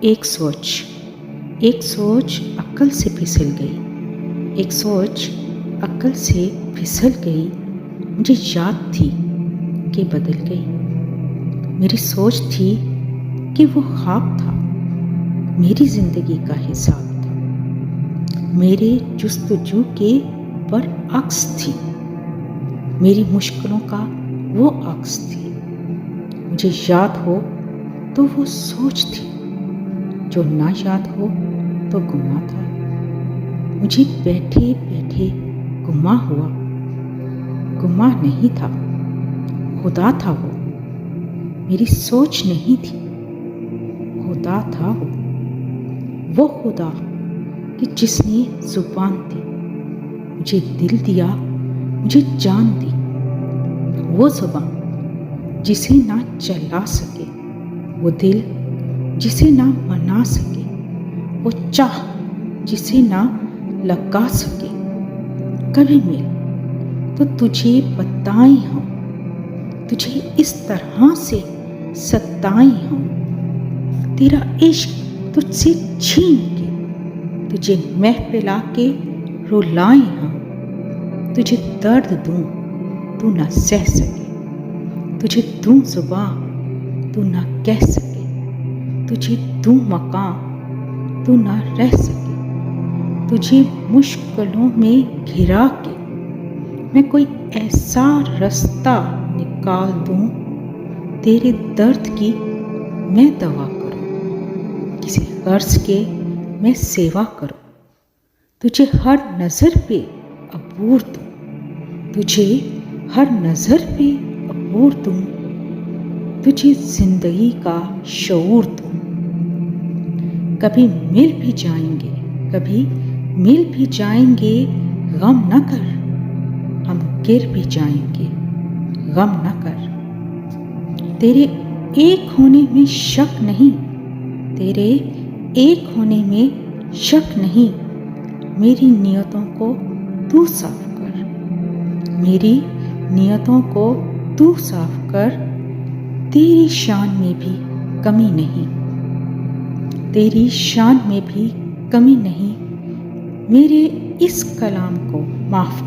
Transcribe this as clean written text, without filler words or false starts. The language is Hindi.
एक सोच अक्ल से फिसल गई, एक सोच अक्ल से फिसल गई। मुझे याद थी कि बदल गई। मेरी सोच थी कि वो ख्वाब था, मेरी जिंदगी का हिसाब था। मेरे जुस्तजू के बरअक्स थी, मेरी मुश्किलों का वो अक्स थी। मुझे याद हो तो वो सोच थी, जो ना याद हो तो गुमा था। मुझे बैठे बैठे गुमा हुआ, गुमा नहीं था, खुदा था वो। मेरी सोच नहीं थी, खुदा था वो खुदा कि जिसने जुबान दी, मुझे दिल दिया, मुझे जान दी। वो जुबान जिसे ना चला सके, वो दिल जिसे ना मना सके, वो चाह जिसे ना लगा सके। कभी मिल तो तुझे बताएं हम, तुझे इस तरह से सताएं हम। तेरा इश्क तुझसे छीन के तुझे महफिला के रुलाएं हम। तुझे दर्द दूं तू ना सह सके, तुझे दूं जुबान तू ना कह सके, तुझे दूं मकान तू ना रह सके। तुझे मुश्किलों में घिरा के मैं कोई ऐसा रास्ता निकाल दूं, तेरे दर्द की मैं दवा करूं, किसी गर्ज के मैं सेवा करूं। तुझे हर नज़र पे अबूर दूं, तुझे हर नज़र पे अबूर दूं, तुझे जिंदगी का शऊर दूं। कभी मिल भी जाएंगे, कभी मिल भी जाएंगे, गम न कर। हम गिर भी जाएंगे, गम न कर। तेरे एक होने में शक नहीं, तेरे एक होने में शक नहीं। मेरी नियतों को तू साफ कर, मेरी नियतों को तू साफ कर। तेरी शान में भी कमी नहीं, तेरी शान में भी कमी नहीं। मेरे इस कलाम को माफ